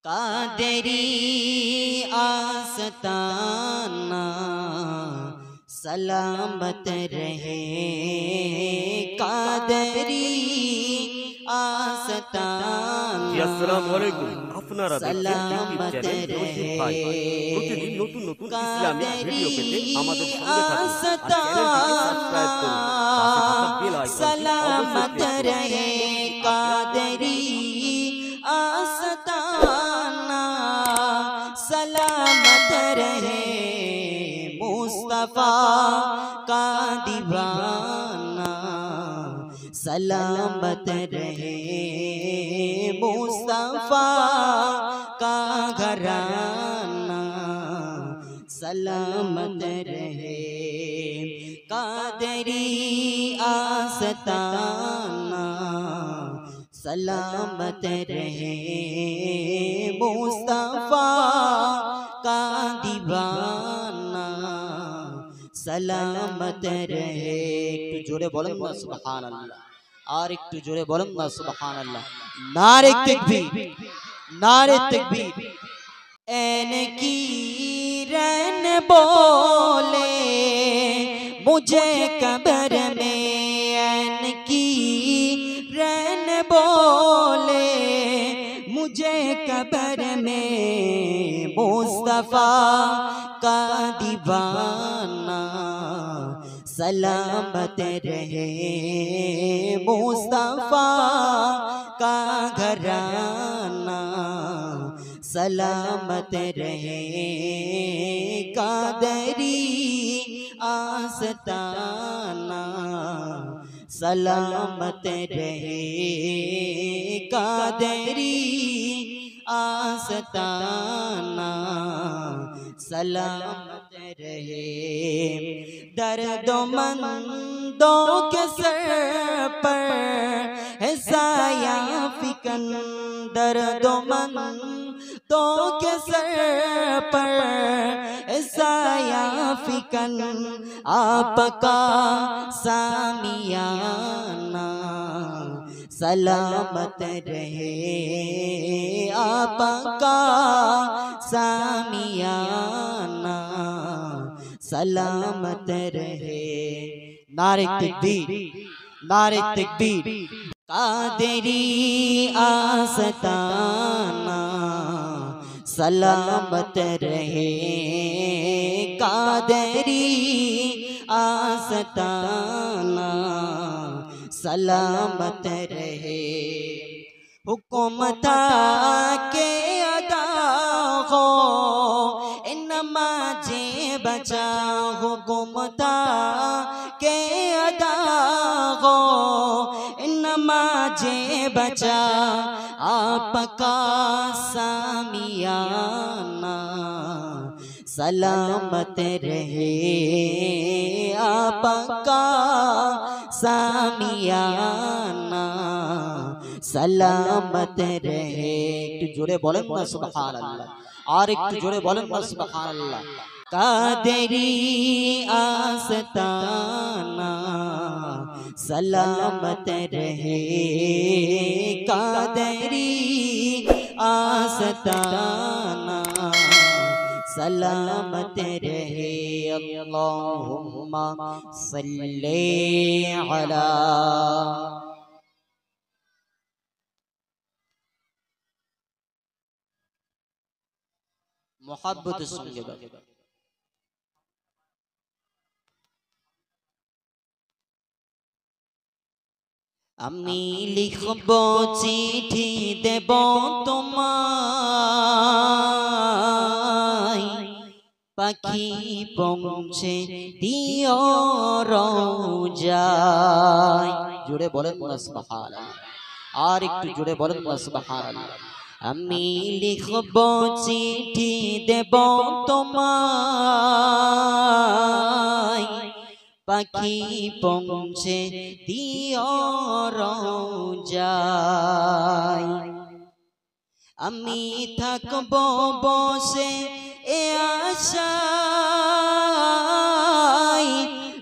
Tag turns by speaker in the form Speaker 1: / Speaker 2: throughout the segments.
Speaker 1: कादरी आस्ताना सलामत रहे, कादरी आस्ताना सलामत रहे, कादरी आस्ताना सलामत रहे, कादरी आस्ताना सलामत रहे, मुस्तफा का दीवाना सलामत रहे, मुस्तफा का घराना सलामत रहे, कादरी आस्ताना सलामत रहे, मुस्तफा का दीवाना सलामत रहे। একটু জোরে বলেন না সুবহানাল্লাহ, আর একটু জোরে বলেন না সুবহানাল্লাহ। নারে তাকবীর, नारे तकबीर। ऐन की रन बोले मुझे कब्र में, ऐन की रन बोले मुझे कब्र में, मुस्तफा का दीवाना सलामत रहे, मुस्तफा का घराना सलामत रहे, कादरी आस्ताना सलामत रहे, कादरी आस्ताना सलामत रहे। दर्दमंदों के सर पर है साया फिकन, दर्दमंदों के सर पर है साया फिकन, आपका सामियाना सलामत रहे, आपका सामियाना सलामत रहे। नारे तकबीर, नारे तकबीर। कादरी आस्ताना सलामत रहे, कादरी आस्ताना सलामत रहे, हुकुमता के अदा हो नमाज़े बचा, हुकुमता के अदा हो नमाज़े बचा, आपका सामियाना सलामत रहे, आपका सामियाना सलामत रहे। একটু জোরে বলেন না সুবহানাল্লাহ, আর একটু জোরে বলেন না সুবহানাল্লাহ। কাদেরি आस्ताना सलामत रहे, कादरी आस्ताना सलामत रहे। अल्लाहुम्मा सल्ली अला मोहब्बत संगे আমি লিখব চিঠি দেব তোমায়, পাখি পৌঁছে দিও রওজায়। জোরে বলেন না সুবহানাল্লাহ, আর একটু জোরে বলেন না সুবহানাল্লাহ। আমি লিখব চিঠি দেব তোমায়, পাখি পৌঁছে দিও রওজায়। আমি থাকব বসে এ আশায়,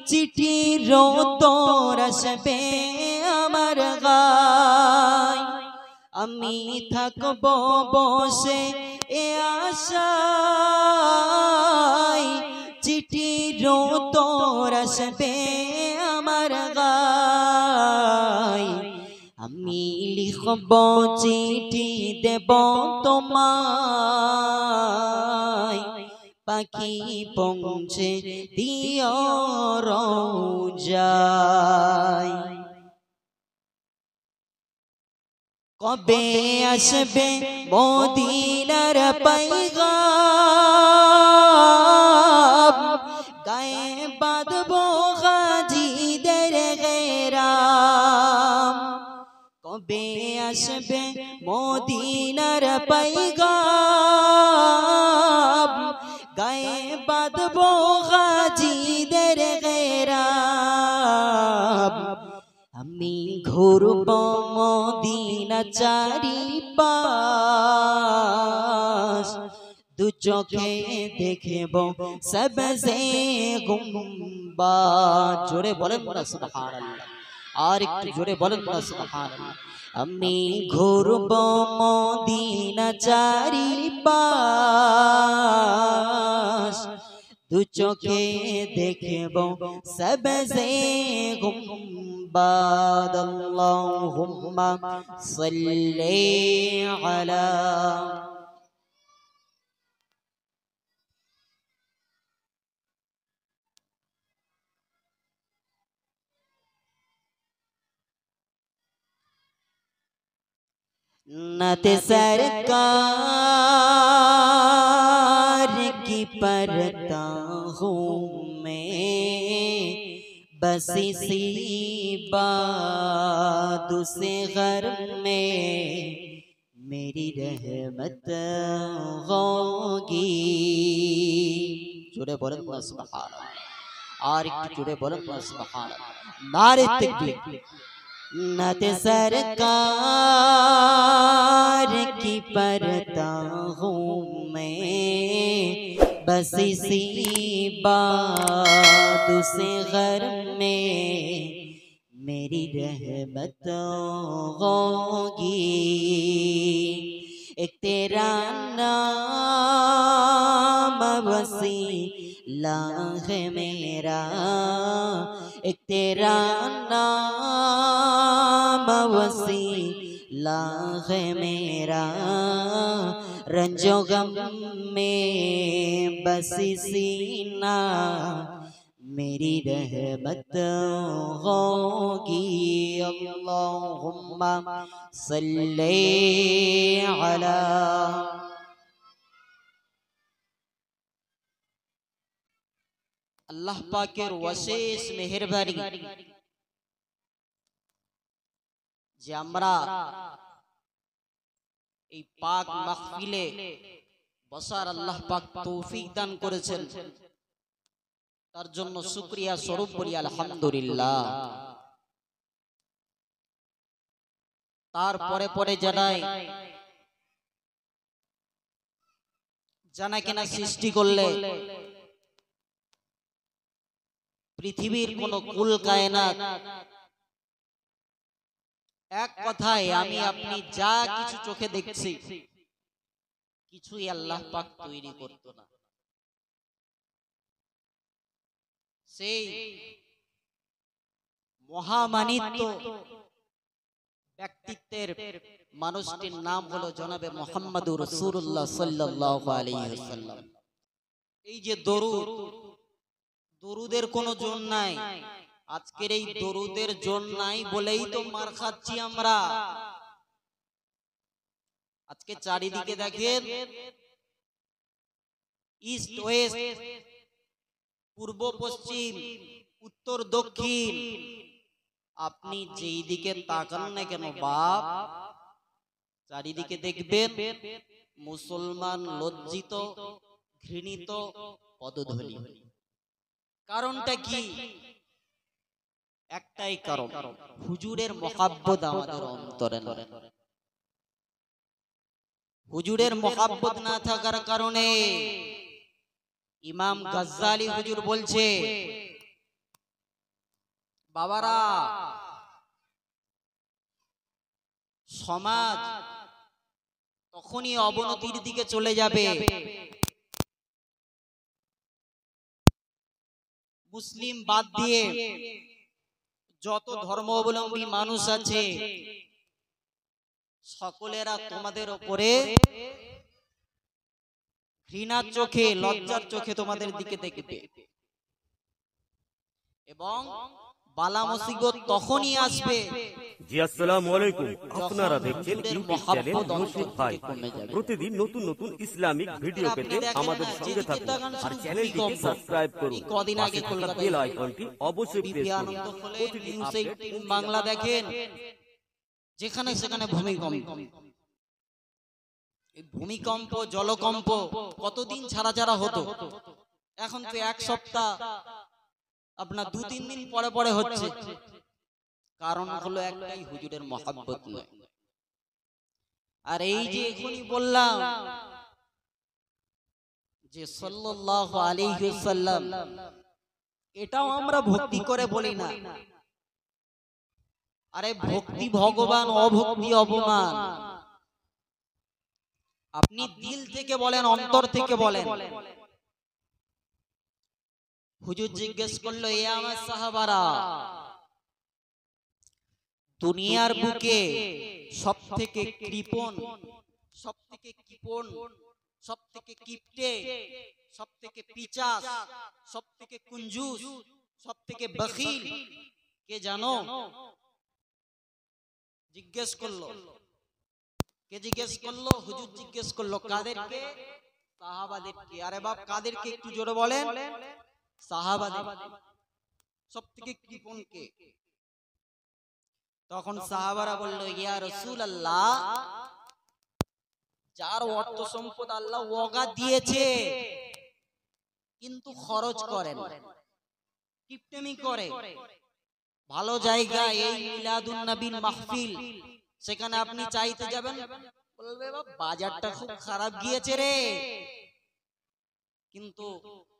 Speaker 1: চিঠির উত্তর আসবে আমার গায়। আমি থাকবো বসে এ আশায়, চিঠির উত্তর আসবে আমার গায়। আমি লিখব চিঠি দেব তোমায়, পাখি পৌঁছে দিও রোজায়। কবে আসবে মদিনার পয়গাম, গায়ে বাঁধবো গাজীদের গেরাম। কবে আসবে মদিনার পয়গাম, গায়ে বাঁধবো গাজীদের গেরাম। আমি ঘুরব মদিনা চারিপাশ, দু চোখে দেখব সবজে গুম্বাদ। জোরে বলেন না সুবহানাল্লাহ, আর একটু জোরে বলেন না সুবহানাল্লাহ। আমি ঘুরব মদিনা চারিপাশ, দু চোখে দেখব সবজে গুম্বাদ। আল্লাহুম্মা সাল্লি আলা नत सरकार की परता हूँ मैं, बस इसी बात से घर में मेरी रहमत होगी। जोरे बोलें ना सुभान अल्लाह, और एक जोरे बोलें ना सुभान अल्लाह। नारे तकबीर। नत सरकार की परता हूँ मैं, बस इसी बात से घर में मेरी रहमत होगी। एक तेरा नाम वसीला है मेरा, एक तेरा नाम वसीला है मेरा, रंजो गम में बस इसी नाम मेरी रहमत होगी। अल्लाहुम्मा सल्ली अला। अल्लाह पाकेर অশেষ মেহেরবানি যে আমরা এই পাক মাহফিলে বসার আল্লাহ পাক তৌফিক দান করেছেন, তার জন্য শুকরিয়া স্বরূপ বলি আলহামদুলিল্লাহ। তারপরে পরে জানা কিনা সৃষ্টি করলে পৃথিবীর কোন কুল কায়নাত এক কথায় আমি আপনি যা কিছু চোখে দেখছি কিছুই আল্লাহ পাক তৈরি করতো না। সেই মহামানিত্য ব্যক্তিত্বের মানুষটির নাম হলো জনাবে মুহাম্মদুর রাসূলুল্লাহ সাল্লাল্লাহু আলাইহি ওয়াসাল্লাম। এই যে দরুদের কোনো জোর নাই, আজকের এই দরুদের জোর নাই বলেই তো মার খাচ্ছি আমরা। আজকে চারিদিকে দেখেন, ইস্ট ওয়েস্ট, পূর্ব পশ্চিম, উত্তর দক্ষিণ, আপনি যেই দিকে তাকান না কেন বাপ, চারিদিকে দেখবেন মুসলমান লজ্জিত, ঘৃণিত, পদধূলি। কারণটা কি? একটাই কারণ, হুজুরের মহাব্বত আমাদের অন্তরে নেই। হুজুরের মহাব্বত না থাকার কারণে ইমাম গাজ্জালি হুজুর বলছে, বাবারা সমাজ তখনই অবনতির দিকে চলে যাবে। মুসলিম বাদ দিয়ে যত ধর্মাবলম্বী মানুষ আছে সকলেরা তোমাদের উপরে ঘৃণার চোখে, লজ্জার চোখে তোমাদের দিকে দেখবে এবং বালা মুসিবত তখনই আসবে।
Speaker 2: জি আসসালামু আলাইকুম, আপনারা দেখছেন ইউটিউব চ্যানেল মুর্শিদ ভাই। প্রতিদিন নতুন নতুন ইসলামিক ভিডিও পেতে আমাদের সঙ্গে থাকুন আর চ্যানেলটিকে সাবস্ক্রাইব করুন।
Speaker 1: কদিন আগে কলকাতায়
Speaker 2: বেল আইকনটি অবশ্যই প্রেস করুন। প্রতিদিন
Speaker 1: বাংলা দেখেন, যেখানে সেখানে ভূমিকম্প, এই ভূমিকম্প জলকম্প কতদিন ছাড়া ছাড়া হতো, এখন তো এক সপ্তাহ আপনার 2-3 দিন পরে পরে হচ্ছে। কারণ হলো একটাই, হুজুরের মহব্বত নয়। আর এই যে এখনই বললাম যে সাল্লাল্লাহু আলাইহি ওয়াসাল্লাম, এটাও আমরা ভক্তি করে বলি না। আরে ভক্তি ভগবান, অভক্তি অপমান। আপনি দিল থেকে বলেন, অন্তর থেকে বলেন। হুজুর জিজ্ঞেস করলো, এ আমার সাহাবারা, দুনিয়ার বুকে সব থেকে কৃপণ, সব থেকে কিপণ, সব থেকে কিপটে, সব থেকে পিচাস, সব থেকে কুঞ্জুস, সব থেকে বখিল কে জানো? জিজ্ঞেস করলো। কে জিজ্ঞেস করলো? হুজুর জিজ্ঞেস করলো। কাদেরকে? সাহাবাদেরকে। আরে বাপ, কাদেরকে? একটু জোরে বলেন। সাহাবাদের। সব থেকে কৃপণ কে? তখন সাহাবারা বলল, ইয়া রাসূলুল্লাহ, যার অর্থ সম্পদ আল্লাহ ওয়াগা দিয়েছে কিন্তু খরচ করেন, কিপটেমি করে। ভালো জায়গা এই মিলাদুন নবীর মাহফিল, সেখানে আপনি চাইতে যাবেন, বলবে বাজারটা খুব খারাপ গিয়েছে রে। কিন্তু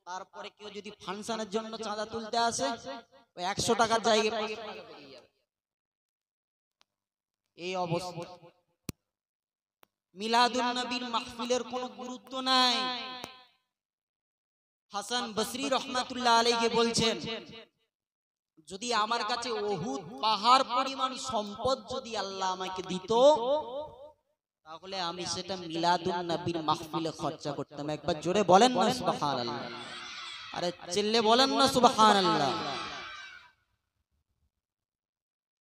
Speaker 1: তারপরে কেউ যদি ফাংশনের জন্য চাঁদা তুলতে আসে, ওই 100 টাকার জায়গায় এই অবস্থা। মিলাদুন নবীর মাহফিলের কোনো গুরুত্ব নাই। হাসান বসরি রহমাতুল্লাহ আলাইহি বলছেন, যদি আমার কাছে উহুদ পাহাড় পরিমাণ সম্পদ যদি আল্লাহ আমাকে দিত, তাহলে আমি সেটা মিলাদুন নবীর মাহফিলে খরচা করতাম। একবার জোরে বলেন না সুবহানাল্লাহ। আরে চিল্লে বলেন না সুবহানাল্লাহ।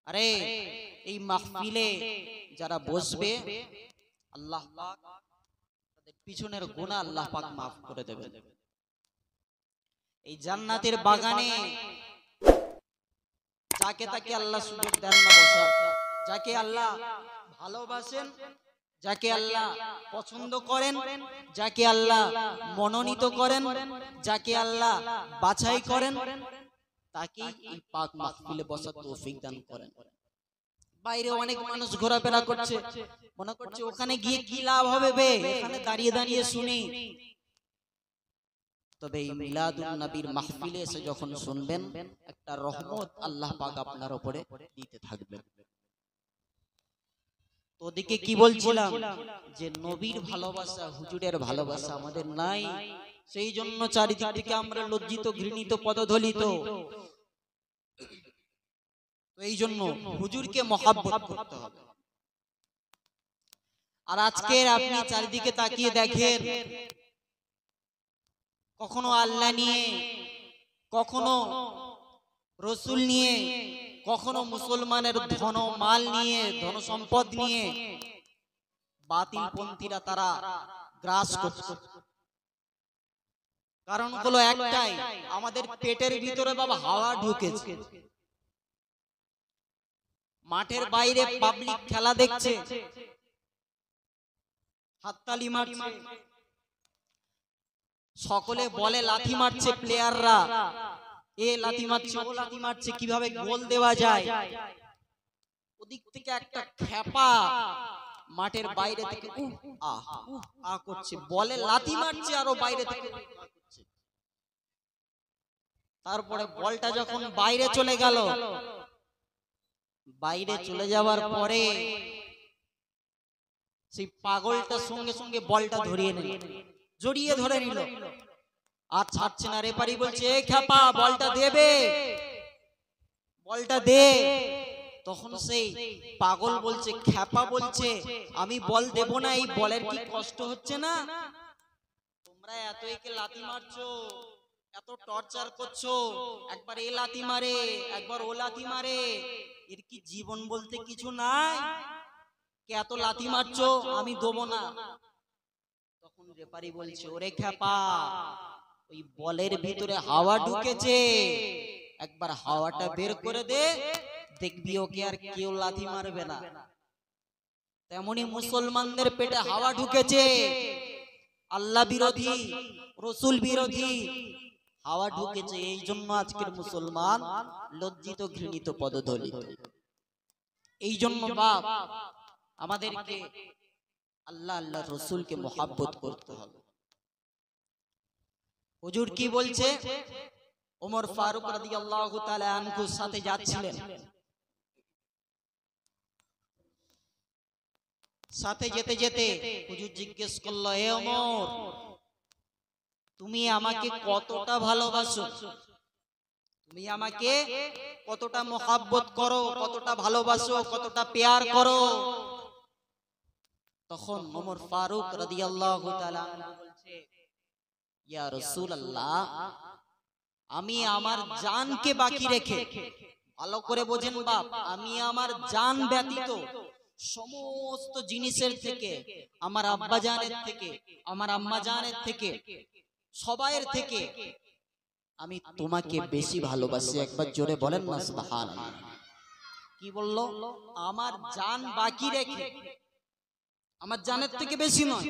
Speaker 1: আরে এই মাহফিলে যারা বসবে, আল্লাহ পাক তাদের পিছনের গুনাহ আল্লাহ পাক maaf করে দেবেন। এই জান্নাতের বাগানে যাকে তাকে আল্লাহ সুযোগ দেন না বসার, যাকে আল্লাহ ভালোবাসেন, যাকে আল্লাহ পছন্দ করেন, যাকে আল্লাহ মনোনীত করেন, যাকে আল্লাহ বাছাই করেন, তাকে এই পাক মাহফিলে বসার তৌফিক দান করেন। বাইরে অনেক মানুষ ঘোরাফেরা করছে, মনে করছে ওখানে গিয়ে কি লাভ হবে বে, এখানে দাঁড়িয়ে দাঁড়িয়ে শুনি। তবে এই মিলাদুন নবীর মাহফিলে এসে যখন শুনবেন, একটা রহমত আল্লাহ পাক আপনার উপরে দিতে থাকবেন। তো ওদিকে কি বলছিলাম, যে নবীর ভালোবাসা, হুজুরের ভালোবাসা আমাদের নাই। সেই জন্য চারিদিক থেকে আমরা লজ্জিত, ঘৃণিত, পদদলিত। এই জন্য হুজুরকে মহব্বত করতে হবে। আর আজকে আপনি চারিদিকে তাকিয়ে দেখেন, কখনো আল্লাহ নিয়ে, কখনো রসুল নিয়ে, কখনো মুসলমানের ধন মাল নিয়ে, ধন সম্পদ নিয়ে বাতিল পন্থীরা তারা গ্রাস করছে। কারণ হলো একটাই, আমাদের পেটের ভিতরে বাবা হাওয়া ঢুকেছে। মাঠের বাইরে পাবলিক খেলা দেখছে, হাততালি মারছে, সকলে বলে লাথি মারছে প্লেয়াররা, এ লাথি মারছে, ও লাথি মারছে, কিভাবে গোল দেওয়া যায়। ওদিক থেকে একটা খেপা মাঠের বাইরে থেকে করছে, বলে লাথি মারছে, আরো বাইরে থেকে। তারপরে বলটা যখন বাইরে চলে গেল, বাইরে চলে যাওয়ার পরে সেই পাগলটা সঙ্গে সঙ্গে বলটা ধরিয়ে নিল, জড়িয়ে ধরে নিল, আর ছাড়ছে না। রেফারি বলছে, এ খ্যাপা বলটা দেবে, বলটা দে। তখন সেই পাগল বলছে, খ্যাপা বলছে আমি বল দেব না, এই বলের কি কষ্ট হচ্ছে না? তোমরা এত একে লাথি মারছো, এত টর্চার করছো, একবার এ লাথি মারে, একবার ও লাথি মারে, এর কি জীবন বলতে কিছু নাই? কে এত লাথি মারছো? আমি দেবো না। তখন রেফারি বলছে, ওরে খ্যাপা, ওই বলের ভিতরে হাওয়া ঢুকেছে, একবার হাওয়াটা বের করে দে, দেখবি ওকে আর কেউ লাথি মারবে না। তেমনি মুসলমানদের পেটে হাওয়া ঢুকেছে, আল্লাহ বিরোধী, রসুল বিরোধী হাওয়া ঢুকেছে। এই জন্য আজকের মুসলমান লজ্জিত, ঘৃণিত, পদদলিত। এই জন্য বাপ আমাদেরকে আল্লাহ আল্লাহ রসুলকে মোহাব্বত করতে হবে। হুজুর কি বলছে? ওমর ফারুক রাদিয়াল্লাহু তাআলা আনহুর সাথে যাচ্ছিলেন, সাথে যেতে যেতে হুজুর জিজ্ঞেস করলো, হে ওমর, তুমি আমাকে কতটা ভালোবাসো? তুমি আমাকে কতটা মোহাব্বত করো, কতটা ভালোবাসো, কতটা প্যার করো? তখন ওমর ফারুক রাদিয়াল্লাহু তাআলা বলছে, ইয়া রাসূলুল্লাহ, আমি আমার জানকে বাকি রেখে, ভালো করে বোঝেন বাপ, আমি আমার জান ব্যতীত সমস্ত জিনিসের থেকে, আমার আব্বা জানের থেকে, আমার আম্মা জানের থেকে, সবাইয়ের থেকে আমি তোমাকে বেশি ভালোবাসি। একবার জোরে বলেন না সুবহানাল্লাহ। কি বললো? আমার জান বাকি রেখে, আমার জানের থেকে বেশি নয়।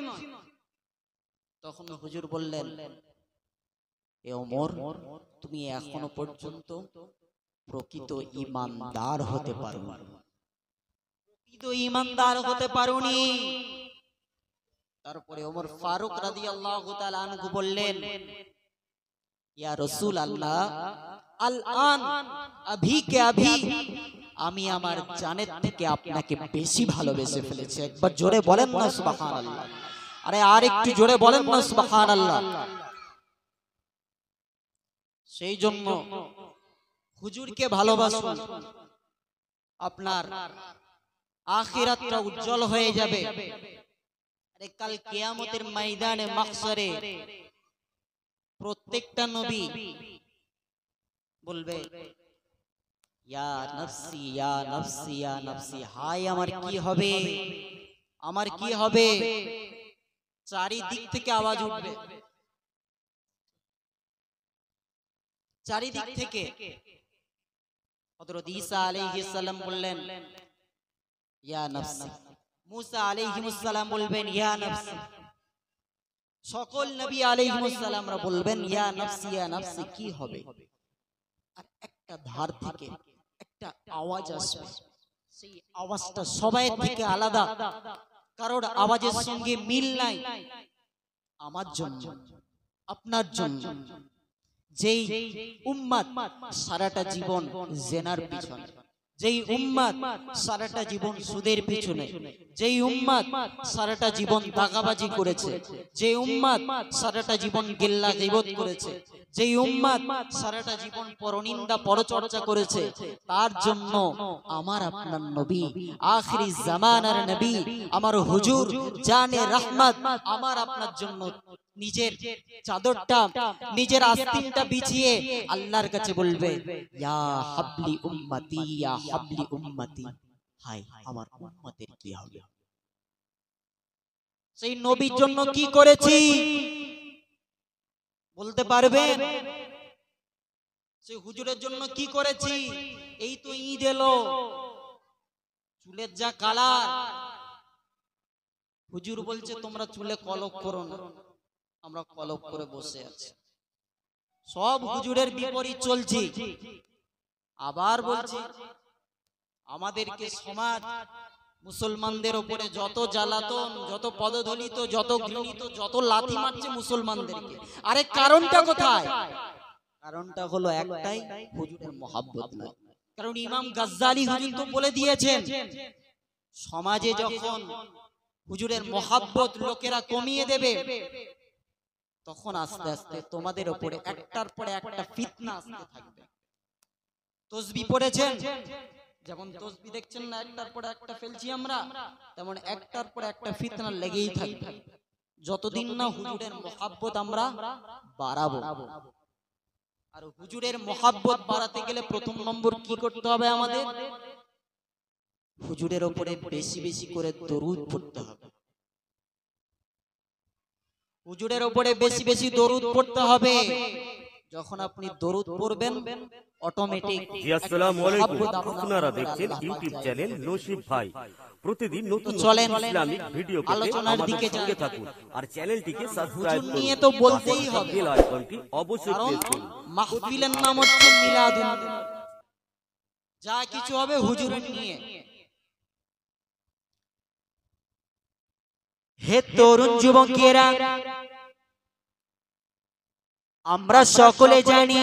Speaker 1: তখন হুজুর বললেন, এ ওমর, তুমি এখনো পর্যন্ত প্রকৃত ঈমানদার হতে পারোনি, প্রকৃত ঈমানদার হতে পারোনি। তারপরে ওমর ফারুক রাদিয়াল্লাহু তাআলা আনহু বললেন, ইয়া রাসূলুল্লাহ, আল আন, আভি কে আভি, আমি আমার জানের থেকে আপনাকে বেশি ভালোবেসে ফেলেছি। একবার জোরে বলেন না সুবহানাল্লাহ। আরে আর একটু জোরে বলেন না সুবহানাল্লাহ। সেই জন্য হুজুরকে ভালোবাসুন, আপনার আখিরাতটা উজ্জ্বল হয়ে যাবে। আরে কাল কিয়ামতের ময়দানে মাহশরে প্রত্যেকটা নবী বলবে, ইয়া নফসি ইয়া নফসি ইয়া নফসি, হায় আমার কি হবে, আমার কি হবে? চারিদিক থেকে আওয়াজ উঠবে, চারিদিক থেকে। হযরত ঈসা আলাইহিস সালাম বললেন, ইয়া নফসি। মুসা আলাইহিস সালাম বলবেন, ইয়া নফসি। সকল নবী আলাইহিস সালামরা বলবেন, ইয়া নফসি ইয়া নফসি। কি হবে? আর একটা ধার থেকে একটা আওয়াজ আসবে, সেই আওয়াজটা সবার থেকে আলাদা, কারোর আওয়াজের সঙ্গে মিল নাই। আমার জন্য, আপনার জন্য, যেই উম্মাত সারাটা জীবন জেনার পিছনে, যেই উম্মাত সারাটা জীবন সুদের পিছনে, যেই উম্মাত সারাটা জীবন দাগাবাজি করেছে, যেই উম্মাত সারাটা জীবন গিল্লা গীবত করেছে, যেই উম্মাত সারাটা জীবন পরনিন্দা পরচর্চা করেছে, তার জন্য আমার আপনার নবী, আখিরি জামানার নবী, আমার হুজুর জানে রহমত, আমার আপনার জন্য নিজের চাদরটা, নিজের আস্তিনটা বিছিয়ে আল্লাহর কাছে বলবে, ইয়া হাবলি উম্মতি ইয়া হাবলি উম্মতি, হায় আমার উম্মতের কি হবে? সেই নবীর জন্য কি করেছি বলতে পারবেন? সেই হুজুরের জন্য কি করেছি? এই তো ঈদ এলো, চুলের যা কালার, হুজুর বলছে তোমরা চুলে কলপ করো না, আমরা কলপ করে বসে আছি। সব হুজুরের বিপরীত চলছে। আবার বলছি, আমাদেরকে সমাজ মুসলমানদের উপরে যত জ্বালাতন, যত পদদলিত, যত ঘৃণিত, যত লাথি মারছে মুসলমানদেরকে, আরে কারণটা কোথায়? কারণটা হলো একটাই, হুজুরের মহব্বত নয়। কারণ ইমাম গাজ্জালি হুজুর তো বলে দিয়েছেন, সমাজে যখন হুজুরের মহাব্বত লোকেরা কমিয়ে দেবে, তখন আস্তে আস্তে তোমাদের উপরে একটার পরে একটা ফিতনা আসতে থাকবে। তসবিহ পড়েছেন, যেমন তসবিহ দেখছেন না একটার পরে একটা ফেলছি আমরা, তেমন একটার পরে একটা ফিতনা লেগেই থাকবে, যতদিন না হুজুরের মহাব্বত আমরা বাড়াবো। আর হুজুরের মহাব্বত বাড়াতে গেলে প্রথম নম্বর কি করতে হবে আমাদের? হুজুরের উপরে বেশি বেশি করে দরুদ পড়তে হবে। হুজুরের উপরে বেশি বেশি দরুদ পড়তে হবে। যখন আপনি দরুদ পড়বেন অটোমেটিক।
Speaker 2: জি আসসালামু আলাইকুম, আপনারা দেখছেন ইউটিউব চ্যানেল নসিব ভাই। প্রতিদিন নতুন
Speaker 1: চলেন
Speaker 2: ইসলামিক ভিডিও পেতে
Speaker 1: আলোচনার
Speaker 2: আমাদের
Speaker 1: দিকে
Speaker 2: সঙ্গে
Speaker 1: যাই।
Speaker 2: থাকুন আর চ্যানেলটিকে সাবস্ক্রাইব
Speaker 1: হুজুর
Speaker 2: করুন।
Speaker 1: নিয়ে তো বলতেই হবে,
Speaker 2: বেল আইকনটি অবশ্যই
Speaker 1: কারণ
Speaker 2: প্রেস করুন।
Speaker 1: মাহফিলের নাম হচ্ছে মিলাদুন, যা কিছু হবে হুজুরের নিয়ে। হে তরুণ যুবকেরা, আমরা সকলে জানি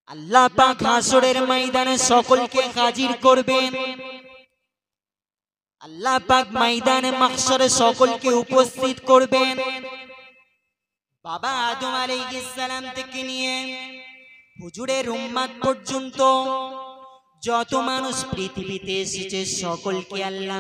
Speaker 1: আল্লাহ পাক হাসরের ময়দানে সকলকে হাজির করবেন। আল্লাহ পাক ময়দানে মাহশরে সকলকে উপস্থিত করবেন। বাবা আদম আলাইহিস সালাম থেকে নিয়ে হুজুরের উম্মত পর্যন্ত যত মানুষ পৃথিবীতে এসেছে সকলকে আল্লাহ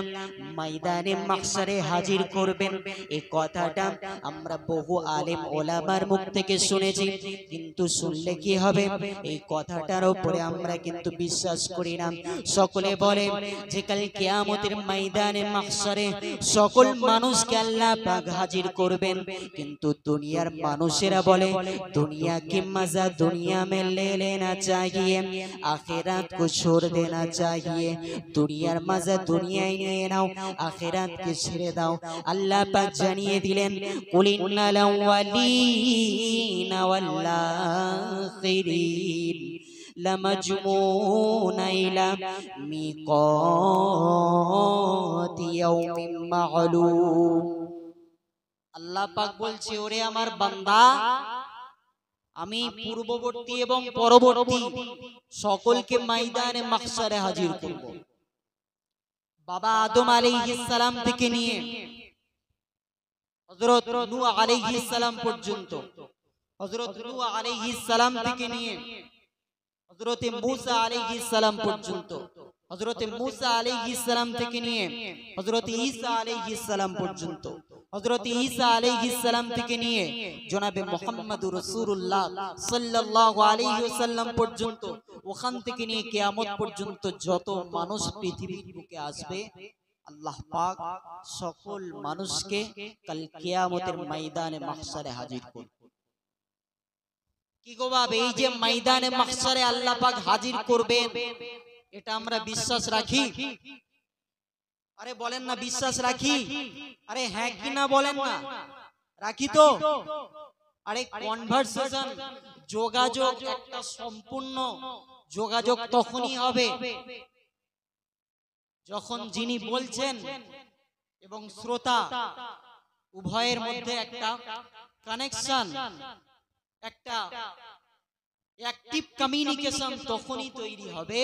Speaker 1: ময়দানে মাহশরে হাজির করবেন। এই কথাটা আমরা বহু আলেম ওলামার মুখ থেকে শুনেছি, কিন্তু শুনলে কি হবে, এই কথাটার উপরে আমরা কিন্তু বিশ্বাস করি না। সকলে বলে যে কাল কিয়ামতের ময়দানে মাহশরে সকল মানুষকে আল্লাহ পাক হাজির করবেন, কিন্তু দুনিয়ার মানুষেরা বলে দুনিয়া কি মজা দুনিয়া में ले लेना चाहिए, आखिरत को छोड़ देना चाहिए। দুনিয়ার মজা দুনিয়ায় নিয়ে নাও, আখিরাত কে ছেড়ে দাও। আল্লাহ পাক জানিয়ে দিলেন কুল ইন্নাল আউয়ালিনা ওয়াল আখিরিন লামাজমুনা ইলা মিকাতি ইয়াউমিন মা'লুম। আল্লাহ পাক বলছে, ওরে আমার বান্দা, আমি পূর্ববর্তী এবং পরবর্তী সকলকে ময়দানে মাহশরে হাজির করব। বাবা আদম আলাইহিস সালাম থেকে নিয়ে হযরত নূহ আলাইহিস সালাম পর্যন্ত, হযরত নূহ আলাইহিস সালাম থেকে নিয়ে হযরত মূসা আলাইহিস সালাম পর্যন্ত, হযরত মূসা আলাইহিস সালাম থেকে নিয়ে হযরত ঈসা আলাইহিস সালাম পর্যন্ত, হযরত ঈসা আলাইহিস সালাম থেকে নিয়ে জনাবে মুহাম্মদুর রাসূলুল্লাহ সাল্লাল্লাহু আলাইহি ওয়াসাল্লাম পর্যন্ত, ওখান থেকে নিয়ে কিয়ামত পর্যন্ত যত মানুষ পৃথিবীর বুকে আসবে, আল্লাহ পাক সকল মানুষকে কাল কিয়ামতের ময়দানে মাহশরে হাজির করবে। কি গো বাবা, এই যে ময়দানে মাহশরে আল্লাহ পাক হাজির করবেন, এটা আমরা বিশ্বাস রাখি? আরে বলেন না বিশ্বাস রাখি? আরে হ্যাঁ কি না বলেন না? রাখি তো? আরে কনভারসেশন, যোগাযোগ, একটা সম্পূর্ণ যোগাযোগ তখনই হবে যখন যিনি বলছেন এবং শ্রোতা উভয়ের মধ্যে একটা কানেকশন, একটা অ্যাক্টিভ কমিউনিকেশন তখনই তৈরি হবে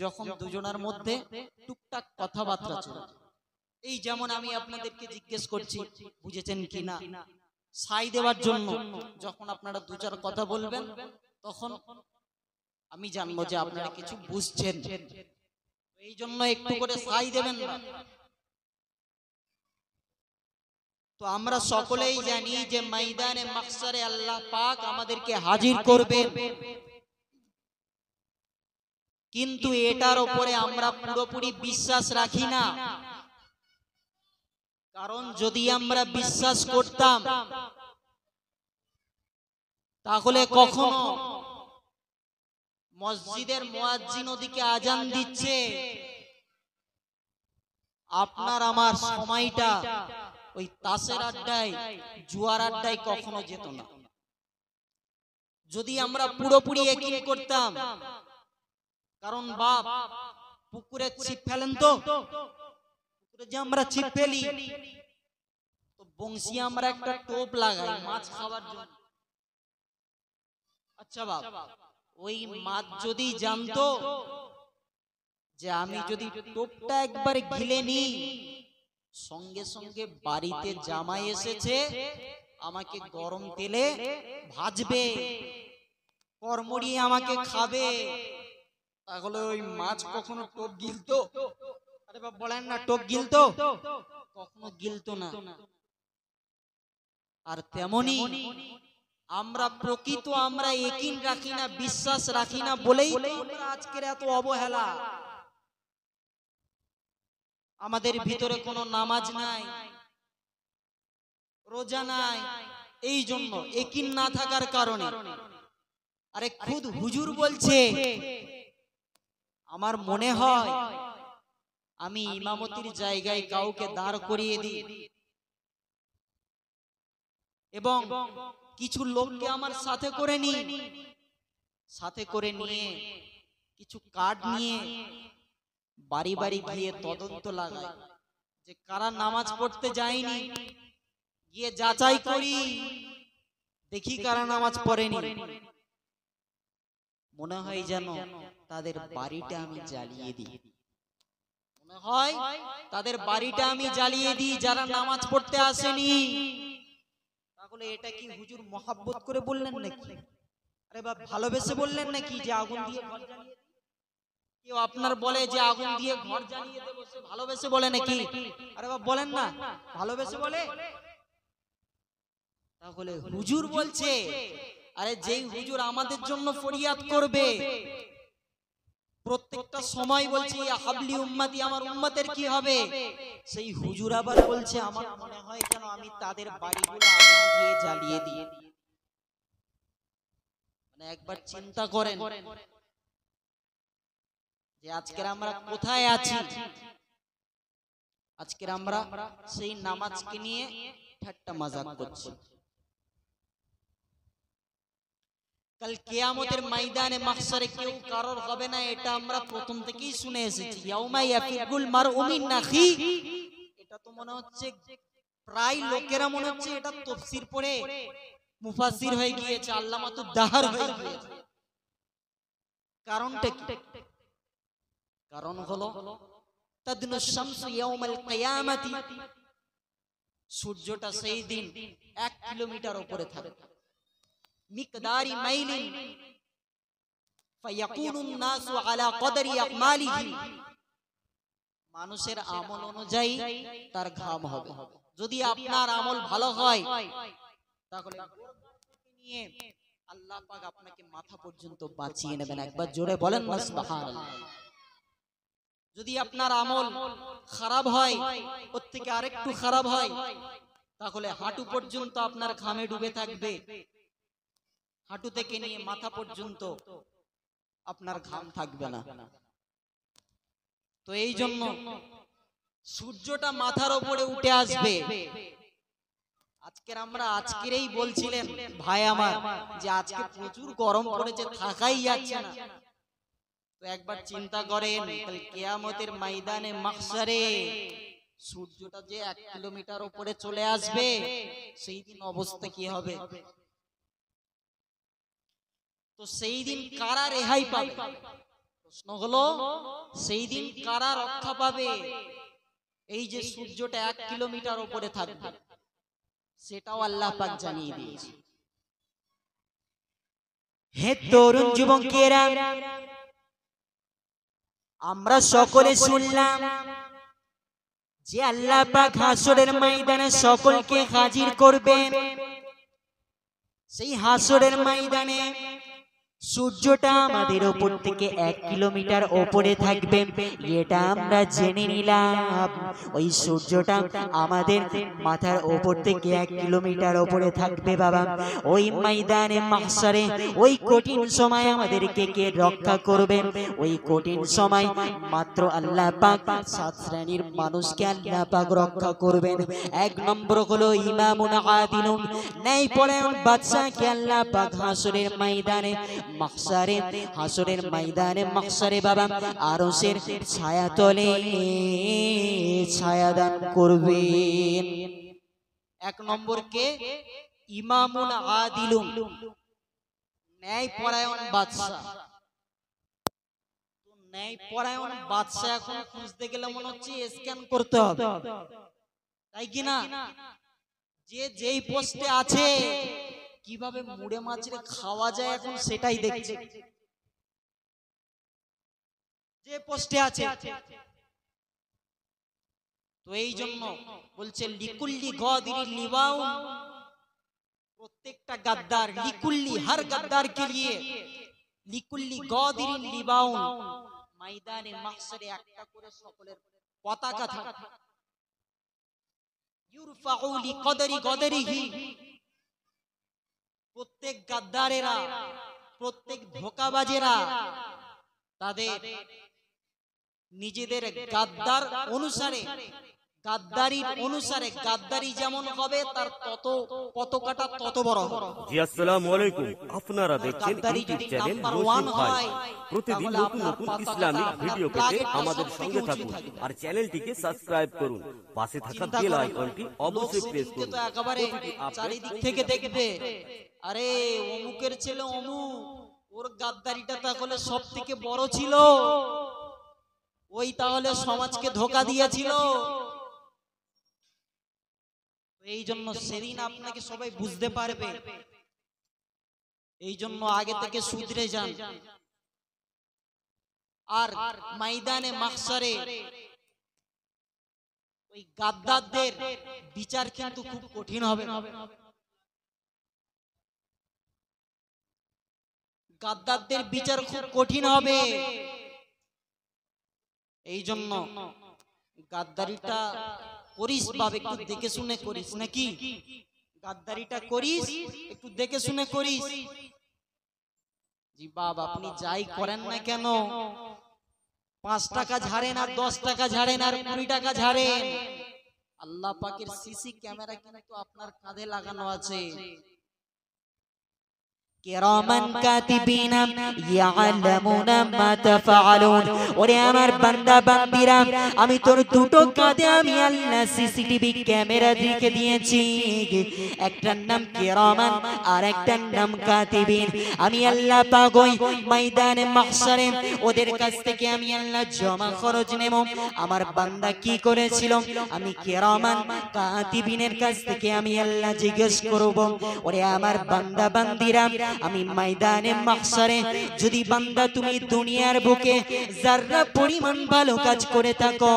Speaker 1: যখন দুজনের মধ্যে টুকটাক কথাবার্তা চলবে। এই যেমন আমি আপনাদেরকে জিজ্ঞেস করছি, বুঝেছেন কিনা, সাই দেওয়ার জন্য যখন আপনারা দু চার কথা বলবেন, তখন আমি জানবো যে আপনারা কিছু বুঝছেন। এই জন্য একটু করে সাই দেবেন না। তো আমরা সকলেই জানি যে ময়দানে মাহশরে আল্লাহ পাক আমাদেরকে হাজির করবেন, কিন্তু এটার উপরে আমরা পুরোপুরি বিশ্বাস রাখি না। কারণ যদি আমরা বিশ্বাস করতাম, তাহলে কখনো মসজিদের মুয়াজ্জিন ওদিকে আজান দিচ্ছে, আপনার আমার সময়টা ওই তাসের আড্ডায় জুয়ার আড্ডায় কখনো যেত না। যদি আমরা পুরোপুরি একই করতাম, কারণ বাপ পুকুরে ছিপ ফেলেন, তো পুকুরে যে আমরা ছিপ ফেলি, তো বংশী আমরা একটা টোপ লাগাই মাছ খাওয়ার জন্য। আচ্ছা বাপ, ওই মাছ যদি জানতো যে আমি যদি টোপটা একবার গিলে নিই, সঙ্গে সঙ্গে বাড়িতে জামাই এসেছে, আমাকে গরম তেলে ভাজবে, কর্মড়িয়ে আমাকে খাবে। তাহলে ওই মাছ কখনো টোপ গিলতো? আরে বাবা বলেন না, টোপ গিলতো? কখনো গিলতো না। আর তেমনি আমরা প্রকৃত আমরা ইয়াকিন রাখি না, বিশ্বাস রাখি না বলেই তো আমরা আজকের এত অবহেলা। আমাদের ভিতরে কোনো নামাজ নাই, রোজা নাই, এই জন্য ইয়াকিন না থাকার কারণে। আরে খুদ হুজুর বলছে, আমার মনে হয় আমি ইমামতির জায়গায় কাউকে দাঁড় করিয়ে দিই এবং কিছু লোককে আমার সাথে করে নিই, সাথে করে নিয়ে কিছু কার্ড নিয়ে বাড়ি বাড়ি গিয়ে তদন্ত লাগাই যে কারা নামাজ পড়তে যায়নি, গিয়ে যাচাই করি, দেখি কারা নামাজ পড়েনি। মনে হয় যেন তাদের বাড়িটা আমি জ্বালিয়ে দিই, মনে হয় তাদের বাড়িটা আমি জ্বালিয়ে দিই যারা নামাজ পড়তে আসেনি। তাহলে এটা কি হুজুর মহাব্বত করে বললেন নাকি? আরে বাবা ভালোবেসে বললেন নাকি যে আগুন দিয়ে ঘর জ্বালিয়ে দিই? কেউ আপনার বলে যে আগুন দিয়ে ঘর জ্বালিয়ে দেবো, সে ভালোবেসে বলে নাকি? আরে বাবা বলেন না, ভালোবেসে বলে? তাহলে হুজুর বলছে, আরে যেই হুজুর আমাদের জন্য ফরিয়াদ করবে প্রত্যেকটা সময় বলছে ইয়া হাবলি উম্মতি, আমার উম্মতের কি হবে, সেই হুজুর আবার বলছে আমার মনে হয় যেন আমি তাদের বাড়িগুলো আগুন দিয়ে জ্বালিয়ে দিই। মানে একবার চিন্তা করেন যে আজকের আমরা কোথায় আছি। আজকের আমরা সেই নামাজকে নিয়ে ঠাট্টা মাজাক করছি। কাল কিয়ামতের ময়দানে মাহশারে কেউ কারোর হবে না, এটা আমরা প্রথম থেকেই শুনে এসেছি। ইয়াউমা ইয়াফিরুল মারউ মিন নাখি, এটা তো মনে হচ্ছে প্রায় লোকেরা মনে হচ্ছে এটা তাফসীর পড়ে মুফাসসির হয়ে গিয়েছে, আল্লামাতুদ দাহার হয়ে গিয়েছে। কারণটা কি? কারণ হলো তাদনু শামসু ইয়াউমাল কিয়ামাতি, সূর্যটা সেই দিন 1 কিলোমিটার উপরে থাকবে। মিকদারি মাইলিন ফায়াকুনুন নাসু আলা কদরি আমালিহি, মানুষের আমল অনুযায়ী তার ঘাম হবে। যদি আপনার আমল ভালো হয় তাহলে নিয়ে আল্লাহ পাক আপনাকে মাথা পর্যন্ত বাঁচিয়ে নেবেন। একবার জোরে বলেন না সুবহানাল্লাহ। যদি আপনার আমল খারাপ হয়, ওর থেকে আরেকটু খারাপ হয়, তাহলে হাঁটু পর্যন্ত আপনার ঘামে ডুবে থাকবে, হাঁটু থেকে নিয়ে মাথা পর্যন্ত আপনার ঘাম থাকবে না। তো এই জন্য সূর্যটা মাথার উপরে উঠে আসবে। আজকের আমরা আজকেরই বলছিলেন ভাই আমার যে আজকে প্রচুর গরম পড়েছে, থাকাই যাচ্ছে না। তো একবার চিন্তা করেন কাল কিয়ামতের ময়দানে মাহশারে সূর্যটা যে 1 কিলোমিটার উপরে চলে আসবে, সেই দিন অবস্থা কি হবে? তো সেই দিন কারা রেহাই পাবে? প্রশ্ন হলো সেই দিন কারা রক্ষা পাবে? এই যে সূর্যটা 1 কিলোমিটার উপরে থাকবে, সেটাও আল্লাহ পাক জানিয়ে দিয়েছে। হে তরুণ যুবকেরা, আমরা সকলে শুনলাম যে আল্লাহ পাক হাসরের ময়দানে সকলকে হাজির করবেন। সেই হাসরের ময়দানে সূর্যটা আমাদের উপর থেকে 1 কিলোমিটার উপরে থাকবে, এটা আমরা জেনে নিলাম। ওই সূর্যটা আমাদের মাথার উপর থেকে 1 কিলোমিটার উপরে থাকবে বাবা। ওই ময়দানে মাহশারে ওই কঠিন সময় আমাদেরকে কে রক্ষা করবেন? ওই কঠিন সময় মাত্র আল্লাহ পাক 7 শ্রেণীর মানুষকে আল্লাহ পাক রক্ষা করবেন। 1 নম্বর হলো ইমামুন আদিলুন, ন্যায়পরায়ণ বাদশাহকে আল্লাহ পাক হাসরের ময়দানে মাহশারে হাসরের ময়দানে মাহশারে বাবা আরশের ছায়াতলে ছায়াদান করবেন। 1 নম্বর কে? ইমামুন আদিলুন, ন্যায়পরায়ণ বাদশা। ন্যায় পরায়ণ বাদশা এখন খুঁজতে গেলে মনে হচ্ছে স্ক্যান করতে হবে, তাই কি না? যে যেই পোস্টে আছে কিভাবে মুড়ে মাছরে খাওয়া যায় এখন সেটাই দেখছে। যে পোস্টে আছে, তো এই জন্য বলছে লিকুল্লি গদিরি লিওয়াউ, প্রত্যেকটা গাদ্দার, লিকুল্লি হর গাদ্দার কে লিয়ে লিকুল্লি গদিরি লিওয়াউ, ময়দানে মাহশরে একটা করে সকলের পতাকা থাকে। ইউরফাউ লিকদরি গদরিহি, প্রত্যেক গাদ্দারেরা, প্রত্যেক ধোঁকাবাজেরা তাদের নিজেদের গাদ্দার অনুসারে, গাদ্দারি অনুসারে, গাদ্দারি যেমন হবে তার তত পতাকাটা তত বড় হবে।
Speaker 2: জি আসসালামু আলাইকুম, আপনারা দেখছেন ইউটিউব চ্যানেল রশিদ ভাই। প্রতিদিন নতুন নতুন ইসলামিক ভিডিও পেতে আমাদের সঙ্গে থাকুন আর চ্যানেলটিকে সাবস্ক্রাইব করুন। পাশে থাকা বেল আইকনটি অবশ্যই প্রেস করুন।
Speaker 1: তো একেবারে চারিদিক থেকে দেখবে, আরে অমুকের ছেলে অমুক, ওর গাদ্দারিটা তাহলে সব থেকে বড় ছিল, ওই তাহলে সমাজকে ধোঁকা দিয়েছিল। এই জন্য সেদিন আপনাকে সবাই বুঝতে পারবে, এই জন্য আগে থেকে শুধরে যান। আর ময়দানে মাহশরে ওই গাদ্দারদের বিচার কিন্তু খুব কঠিন হবে। গাদ্দারদের বিচার খুব কঠিন হবে। এই জন্য গাদ্দারিটা করিস বাবা, একটু দেখে শুনে করিস, নাকি? গাদ্দারিটা করিস একটু দেখে শুনে করিস। জি বাবা, আপনি যাই করেন না কেন, 5 টাকা ঝাড়েন আর 10 টাকা ঝাড়েন আর 20 টাকা ঝাড়েন, আল্লাহ পাকের সিসি ক্যামেরা কিন্তু আপনার কাঁধে লাগানো আছে। কিরামান কাতিবিনা ইয়ালামুনা মা তাফআলুন, ওরে আমার বান্দা বান্দিরা, আমি তোর দুটো কাঁধে আমি আল্লাহ সিসিটিভি ক্যামেরা রেখে দিয়েছি। একটার নাম কিরামান আর একটার নাম কাতিবিন। আমি আল্লাহ পাক ওই ময়দানে মাহশরে ওদের কাছ থেকে আমি আল্লাহ জমা খরচ নেব। আমার বান্দা কি করেছিল আমি কিরামান কাতিবিনের কাছ থেকে আমি আল্লাহ জিজ্ঞেস করব। ওরে আমার বান্দা বান্দিরা, আমি ময়দানে মাহশরে যদি বান্দা তুমি দুনিয়ার বুকে যারা পরিমাণ ভালো কাজ করে থাকো,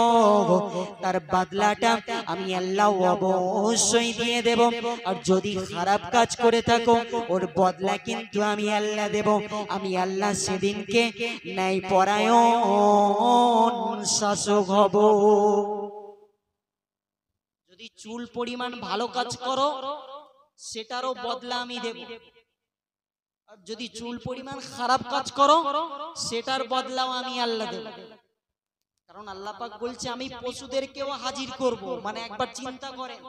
Speaker 1: তার বদলাটা আমি আল্লাহ অবশ্যই দিয়ে দেব। আর যদি খারাপ কাজ করে থাকো, ওর বদলা কিন্তু আমি আল্লাহ দেব। আমি আল্লাহ সেদিনকে ন্যায় পরায়ণ শাসক হব। যদি চুল পরিমাণ ভালো কাজ করো, সেটারও বদলা আমি দেব। যদি চুল পরিমাণ খারাপ কাজ করো, সেটার বদলাও আমি আল্লাহ দেব। কারণ আল্লাহ পাক বলছে আমি পশুদেরকেও হাজির করব। মানে একবার চিন্তা করেন,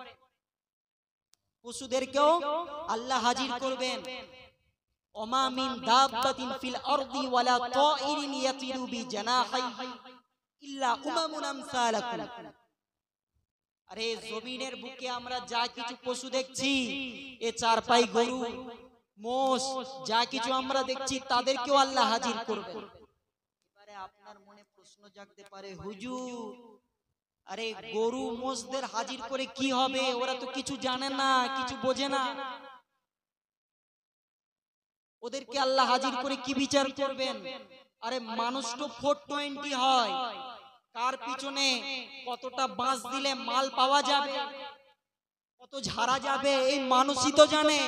Speaker 1: পশুদেরকেও আল্লাহ হাজির করবেন। ওমা মিন দাব্বাতিন ফিল আরদি ওয়ালা তাইরিন ইয়াতিরু বিজানাহিহি ইল্লা উমামুন আমসালাকুম। আরে জমিনের বুকে আমরা যা কিছু পশু দেখছি, এ চারপাই গরু, মোষ, যা কিছু আমরা দেখছি, তাদেরকেও আল্লাহ হাজির করবে। এবারে আপনার মনে প্রশ্ন জাগতে পারে, হুজুর আরে গরু মোষদের হাজির করে কি হবে? ওরা তো কিছু জানে না, কিছু বোঝে না, ওদেরকে আল্লাহ হাজির করে কি বিচার করবেন? আরে মানুষ তো 420 হয়, কার পিছনে কতটা বাঁশ দিলে মাল পাওয়া যাবে, কত ঝাড়া যাবে, এই মানুষই তো জানে।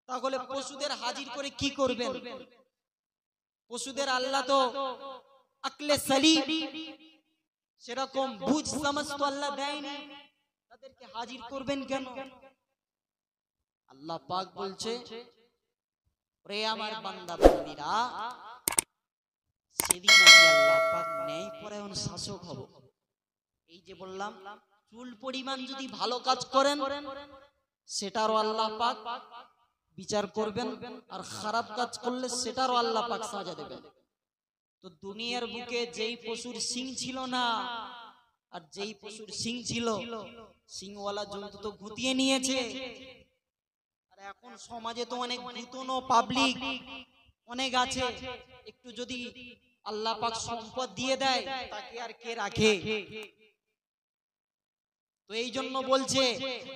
Speaker 1: তাহলে পশুদের হাজির করে কি করবেন? পশুদের আল্লাহ তো আকলে সলিম, সেরকম বুঝ সমঝ তো আল্লাহ দেয়নি, তাদেরকে হাজির করবেন কেন? আল্লাহ পাক বলছে, রে আমার বান্দা বান্দীরা, সেদিন আমি আল্লাহ পাক ন্যায় পরায়ণ শাসক হব। এই যে বললাম, চুল পরিমাণ যদি ভালো কাজ করেন, সেটারও আল্লাহ পাক বিচার করবেন, আর খারাপ কাজ করলে সেটারও আল্লাহ পাক সাজা দেবেন। তো দুনিয়ার বুকে যেই পশুর শিং ছিল না, আর যেই পশুর শিং ছিল, শিংওয়ালা জন্তু তো গুটিয়ে নিয়েছে। আর এখন সমাজে তো অনেক নতুন পাবলিক অনেক আছে, একটু যদি আল্লাহ পাক সম্পদ দিয়ে দেয়, তাকে আর কে রাখে? তো এই জন্য বলছে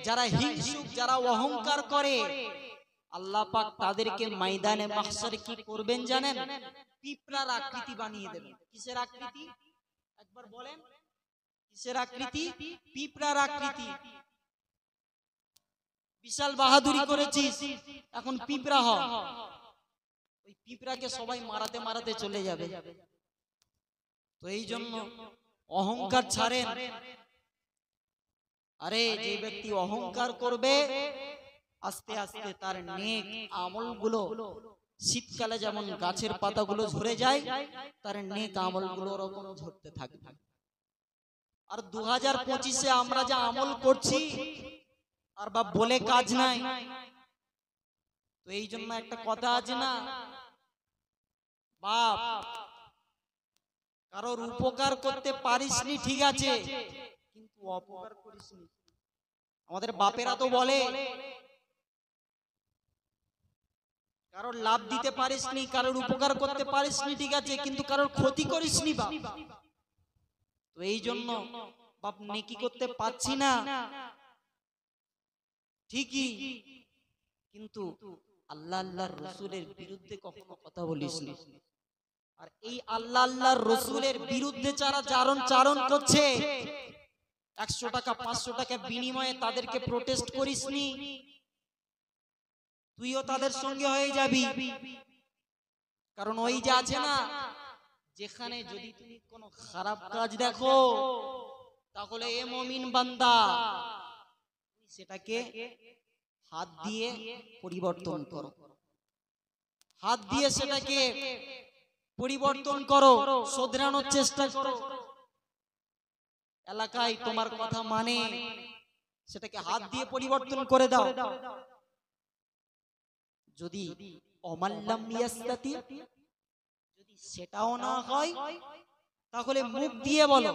Speaker 1: যারা হিংসুক, যারা অহংকার করে, আল্লাহ পাক তাদেরকে ময়দানে মাহশারে কি করবেন জানেন? পিঁপড়ার আকৃতি বানিয়ে দেবেন। কিসের আকৃতি? একবার বলেন, কিসের আকৃতি? পিঁপড়ার আকৃতি। বিশাল বাহাদুরি করেছিস, এখন পিঁপড়া হ। ওই পিঁপড়াকে সবাই মারাতে মারাতে চলে যাবে। তো এই জন্য অহংকার ছাড়েন। আরে যে ব্যক্তি অহংকার করবে, আস্তে আস্তে তার নেক আমলগুলো, শীতকালে যেমন গাছের পাতাগুলো ঝরে যায়, তার নেক আমলগুলো ওরকম ঝরতে থাকবে। আর 2025-এ আমরা যা আমল করছি, আর বা বলে কাজ নাই। তো এই জন্য একটা কথা আছে না, বাপ কারোর উপকার করতে পারিসনি ঠিক আছে, কিন্তু অপকার করিসনি। আমাদের বাপেরা তো বলে, কারোর লাভ দিতে পারিসনি, কারোর উপকার করতে পারিসনি ঠিক আছে, কিন্তু কারোর ক্ষতি করিসনি বাপ। তো এই জন্য বাপ নেকি করতে পারছি না ঠিকই, কিন্তু আল্লাহ আল্লাহর রসুলের বিরুদ্ধে কখনো কথা বলিসনি। আর এই আল্লাহ আল্লাহর রসুলের বিরুদ্ধে যারা চারণ করছে, 100 টাকা 500 টাকা বিনিময়ে তাদেরকে প্রোটেস্ট করিসনি, তুইও তাদের সঙ্গে হয়ে যাবি। কারণ ওই যে আছে না, যেখানে যদি তুমি কোনো খারাপ কাজ দেখো, তাহলে এ মুমিন বান্দা সেটাকে হাত দিয়ে পরিবর্তন করো, হাত দিয়ে সেটাকে পরিবর্তন করো, শোধরানোর চেষ্টা করো। এলাকায় তোমার কথা মানে, সেটাকে হাত দিয়ে পরিবর্তন করে দাও। যদি অমাল্লাম ইয়াস্তাতি, যদি সেটাও না হয়, তাহলে মুখ দিয়ে বলো।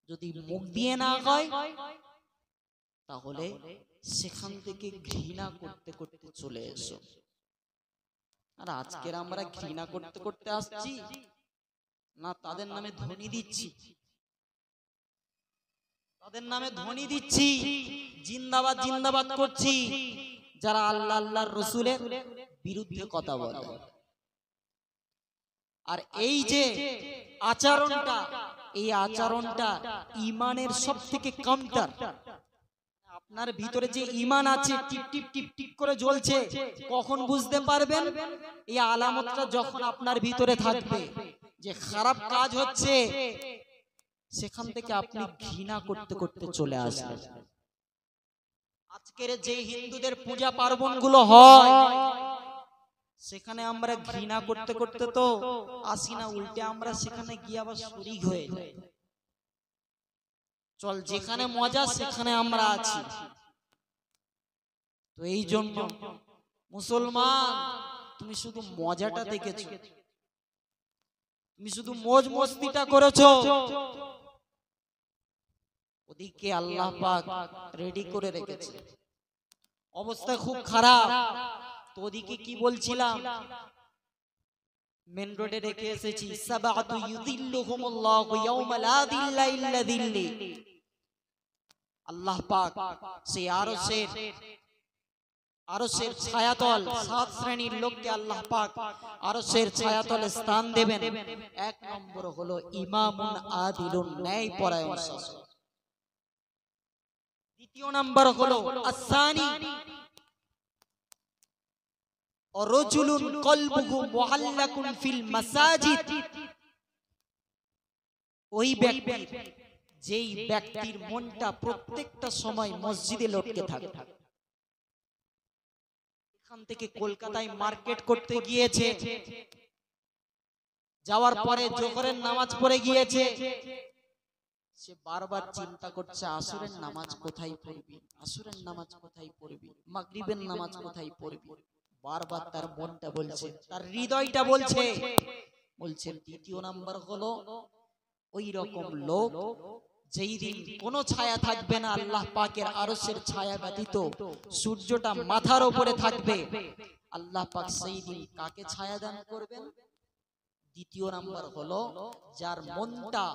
Speaker 1: যদি মুখ দিয়ে না হয়, তাহলে সেখান থেকে ঘৃণা করতে করতে চলে এসো। আর আজকের আমরা ঘৃণা করতে করতে আসছি না, তাদের নামে ধ্বনি দিচ্ছি, তাদের নামে ধ্বনি দিচ্ছি, জিন্দাবাদ জিন্দাবাদ করছি, যারা আল্লাহ আল্লাহর রসুলের বিরুদ্ধে কথা বলে। আর এই যে আচরণটা, এই আচরণটা ঈমানের সবথেকে কাউন্টার। আপনার ভিতরে যে ঈমান আছে, টিপ টিপ টিপ টিপ করে জ্বলছে, কখন বুঝতে পারবেন? এই আলামতটা যখন আপনার ভিতরে থাকবে যে খারাপ কাজ হচ্ছে, সেখান থেকে আপনি ঘৃণা করতে করতে চলে আসবেন। আজকের যে হিন্দুদের পূজা পার্বণ গুলো হয়, সেখানে আমরা ঘৃণা করতে করতে তো আসি না, উল্টে আমরা সেখানে গিয়ে আবার শরীক হয়ে যাই। চল যেখানে মজা সেখানে আমরা আছি। তো এই জন্য মুসলমান, তুমি শুধু মজাটা দেখেছো, তুমি শুধু মौज মস্তিটা করেছো, ওদিকে আল্লাহ পাক রেডি করে রেখেছে, অবস্থা খুব খারাপ। তো ওদিকে কি বলছিলাম, মেন রোডে রেখে এসেছি, সাবাতু ইউযিল্লুহুমুল্লাহু ইয়াওমা লা যিল্লা ইল্লা যিল্লি। আল্লাহ পাক সেই আরশের ছায়াতল, 7 শ্রেণীর লোককে আল্লাহ পাক আরশের ছায়াতলে স্থান দেবেন। 1 নম্বর হলো ইমামুন আদিলুন, ন্যায়পরায়ণ শাসক। দ্বিতীয় নাম্বার হলো আসানি রাজুলুন কলবুহু মুআল্লাকুন ফিল মাসাজিদ। ওই ব্যক্তি, যেই ব্যক্তির মনটা প্রত্যেকটা সময় মসজিদে লটকে থাকে। এখান থেকে কলকাতায় মার্কেট করতে গিয়েছে, যাওয়ার পরে জোহরের নামাজ পড়ে গিয়েছে, সে বারবার চিন্তা করছে আসরের নামাজ কোথায় পড়বি, আসরের নামাজ কোথায় পড়বি, মাগরিবের নামাজ কোথায় পড়বি। বারবার তার মনটা বলছে, তার হৃদয়টা বলছে। দ্বিতীয় নাম্বার হলো ওই রকম লোক, যেই দিন কোনো ছায়া থাকবে না আল্লাহ পাকের আরশের ছায়া ব্যতীত, সূর্যটা মাথার উপরে থাকবে, আল্লাহ পাক সেই দিন কাকে ছায়া দান করবেন? দ্বিতীয় নাম্বার হলো যার মনটা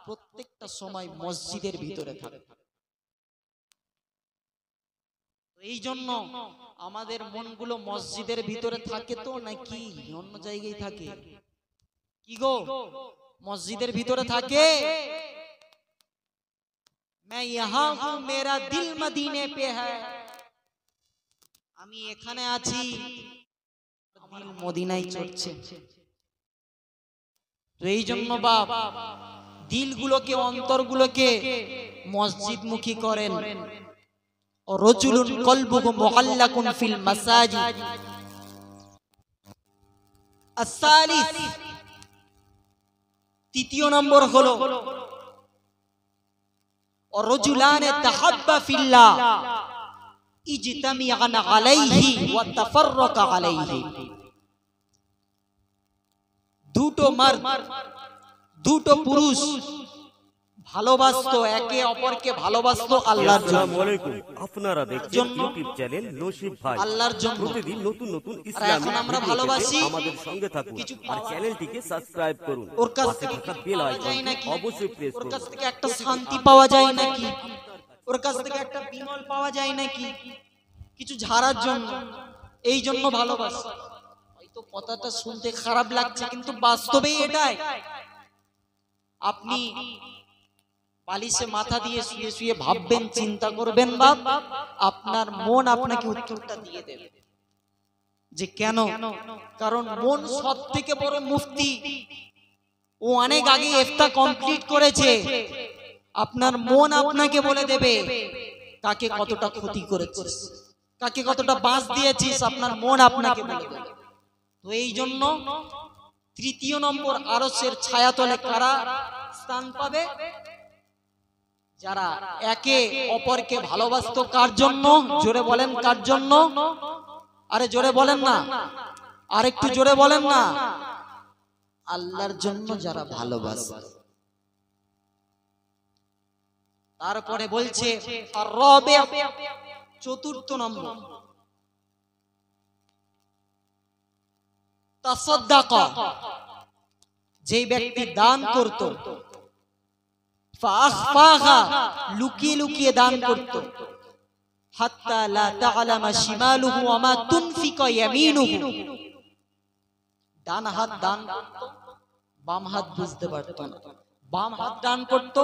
Speaker 1: প্রত্যেকটা সময় মসজিদের ভিতরে থাকে। এই জন্য আমাদের মনগুলো মসজিদের ভিতরে থাকে তো নাকি অন্য জায়গায় থাকে? কি গো, মসজিদের ভিতরে থাকে? मैं यहाँ हूँ मेरा दिल मदीने पे है, আমি এখানে আছি, আমার মদিনায় চলছে। তো এই জন্য বাপ দিলগুলোকে, অন্তরগুলোকে মসজিদমুখী করেন। রাজুলুন কলবুহু মুআল্লাকুন ফিল মাসাজিদ। আস-সালিস, তৃতীয় নম্বর হলো রাজুলান তাহাব্বা ফিল্লাহ ইজতামিআন আলাইহি ওয়া তাফাররাকা আলাইহি। দুটো মার্দ, দুটো পুরুষ ভালোবাসতো, একে অপরকে ভালোবাসতো আল্লাহর জন্য।
Speaker 2: আসসালামু আলাইকুম, আপনারা দেখছেন ইউটিউব চ্যানেল নসিব ভাই।
Speaker 1: আল্লাহর জন্য
Speaker 2: প্রতিদিন নতুন নতুন ইসলামিক
Speaker 1: আমরা
Speaker 2: ভিডিও
Speaker 1: ভালোবাসি,
Speaker 2: পেতে আমাদের সঙ্গে থাকুন আর চ্যানেলটিকে সাবস্ক্রাইব করুন।
Speaker 1: ওর কাছ
Speaker 2: পাশে
Speaker 1: থেকে
Speaker 2: থাকা বেল
Speaker 1: যায়
Speaker 2: আইকনটি
Speaker 1: নাকি?
Speaker 2: অবশ্যই প্রেস
Speaker 1: ওর
Speaker 2: করুন।
Speaker 1: কাছ থেকে একটা শান্তি পাওয়া যায় নাকি? ওর কাছ থেকে একটা বিমল পাওয়া যায় নাকি? কিছু ঝাড়ার জন্য, এই জন্য ভালোবাসা। হয়তো কথাটা শুনতে খারাপ লাগছে, কিন্তু বাস্তবেই এটাই। আপনি বালিশে মাথা দিয়ে শুয়ে শুয়ে ভাববেন, চিন্তা করবেন বাপ, আপনার মন আপনাকে উত্তরটা দিয়ে দেবে যে কেন। কারণ মন সব থেকে বড় মুফতি। ও অনেক আগে ইফতা কমপ্লিট করেছে। আপনার মন আপনাকে বলে দেবে কাকে কতটা ক্ষতি করেছিস, কাকে কতটা বাঁশ দিয়েছিস, আপনার মন আপনাকে বলে দেবে। তো এই জন্য তৃতীয় নম্বর আরশের ছায়াতলে কারা স্থান পাবে? যারা একে অপরকে ভালোবাসতো। কার জন্য? জোরে বলেন, কার জন্য? আরে জোরে বলেন না, আর একটু জোরে বলেন না। আল্লাহর জন্য যারা ভালোবাসে। তারপরে বলছে আর রবে, চতুর্থ নম্বর তাসাদ্দাকা, যে ব্যক্তি দান করত, ফাআখফাহা, লুকিয়ে লুকিয়ে দান করত, হাত্তা লা তা'লামা শিমালুহু ওয়া মা তুনফিকু ইয়ামিনুহু। ডান হাত দান করত, বাম হাত বুঝতে পারত না। বাম হাত দান করত,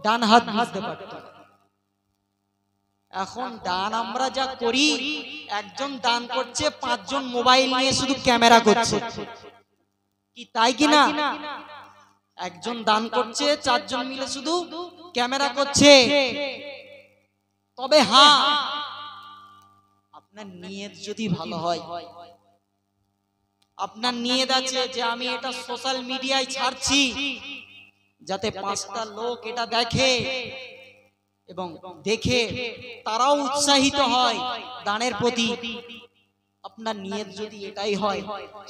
Speaker 1: ডান হাত বুঝতে পারত না। এখন দান আমরা যা করি, একজন দান করছে, পাঁচজন মোবাইল নিয়ে শুধু ক্যামেরা করছে, কি তাই কি না? একজন দান করছে, চারজন মিলে শুধু ক্যামেরা করছে। তবে হ্যাঁ, আপনার নিয়ত যদি ভালো হয়, আপনার নিয়ত আছে যে আমি এটা সোশ্যাল মিডিয়ায় ছাড়ছি যাতে 5টা লোক এটা দেখে এবং দেখে তারাও উৎসাহিত হয় দানের প্রতি। আপনার নিয়ত যদি এটাই হয়,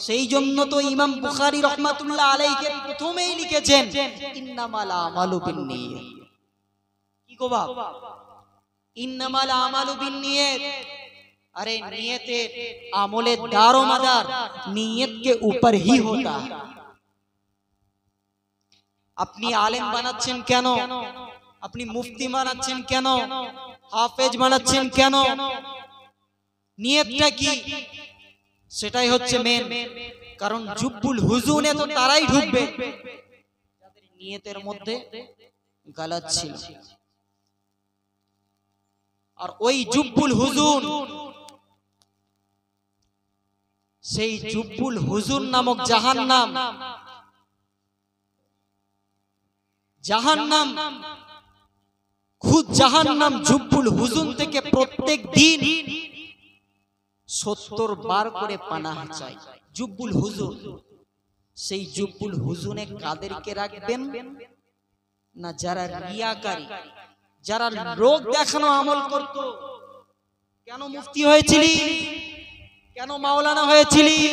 Speaker 1: সেই জন্য তো ইমাম বুখারী রাহমাতুল্লাহ আলাইহি প্রথমেই লিখেছেন ইন্নামাল আমালু বিন্নিয়াত। কি গো বাপ, ইন্নামাল আমালু বিন্নিয়াত। अरे नियत आमोले दारोमदार नियत के ऊपर ही होता है। अपनी आलिम बनाচ্ছেন কেন, আপনি মুফতি বানাচ্ছেন কেন, হাফেজ বানাচ্ছেন কেন, নিয়তটা কি? সেটাই হচ্ছে মেন। কারণ জুব্বুল হুজুনে তো তারাই ঢুকবে যাদের নিয়তের মধ্যে গলত ছিল। আর ওই জুব্বুল হুজুন, সেই জুব্বুল হুজুর নামক জাহান্নাম, জাহান্নাম, খুদ জাহান্নাম জুব্বুল হুজুন থেকে প্রত্যেক দিন 70 বার করে পানাহ চাই। জুব্বুল হুজুর, সেই জুব্বুল হুজুনে কাদেরকে রাখবেন না? যারা রিয়াকারী, যারা লোক দেখানো আমল করত। কেন মুফতি হয়েছিলি, কেন মাওলানা হয়েছিলিস,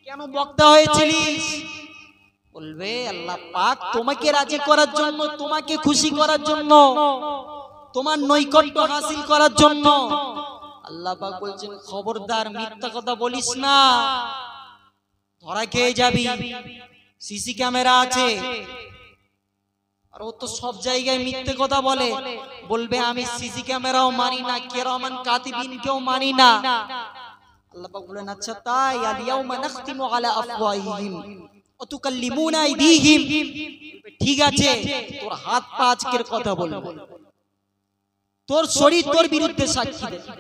Speaker 1: কেন বক্তা হয়েছিলিস? বলবে আল্লাহ পাক তোমাকে রাজি করার জন্য, তোমাকে খুশি করার জন্য, তোমার নৈকট্য হাসিল করার জন্য। আল্লাহ পাক বলছেন খবরদার মিথ্যা কথা বলিস না। ধরা খেয়ে যাবি, সিসি ক্যামেরা আছে। আর ও তো সব জায়গায় মিথ্যে কথা বলে, বলবে আমি সিসি ক্যামেরাও মানি না, কিরামান কাতিবিনকেও মানি না। আল্লাহ পাক বলেন আচ্ছা তাই, আল ইয়াউমা নাখতিমু আলা আফওয়াহিহিম ওয়া তুকাল্লিমুনা আইদিহিম, ঠিক আছে তোর হাত পা আজকের কথা বলবো, তোর শরীর তোর বিরুদ্ধে সাক্ষী দেবে।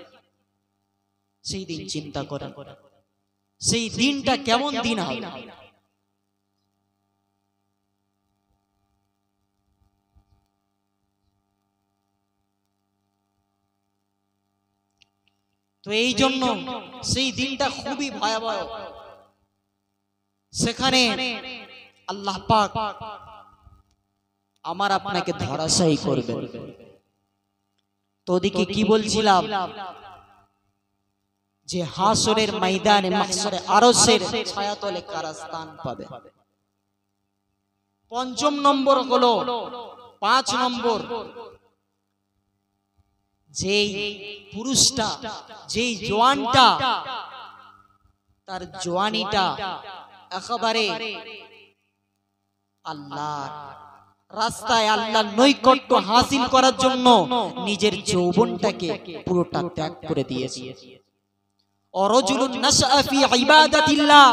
Speaker 1: সেই দিন চিন্তা করেন, সেই দিনটা কেমন দিন হবে। তো এই জন্য সেই দিনটা খুবই ভয়াবহ। সেখানে আল্লাহ পাক আমার আপনাকে ধরাশায়ী করবে। তো ওদিকে কি বলছিলাম, যে হাসরের ময়দানে মাহশরে আরশের ছায়াতলে কারা স্থান পাবে। পঞ্চম নম্বর হলো, 5 নম্বর, যেই পুরুষটা, যেই জওয়ানটা তার জওয়ানিটা একেবারে আল্লাহর রাস্তায়, আল্লাহর নৈকট্য হাসিল করার জন্য নিজের যৌবনটাকে পুরোটা ত্যাগ করে দিয়েছে। অরজুলুন নাশআ ফি ইবাদাতিল্লাহ,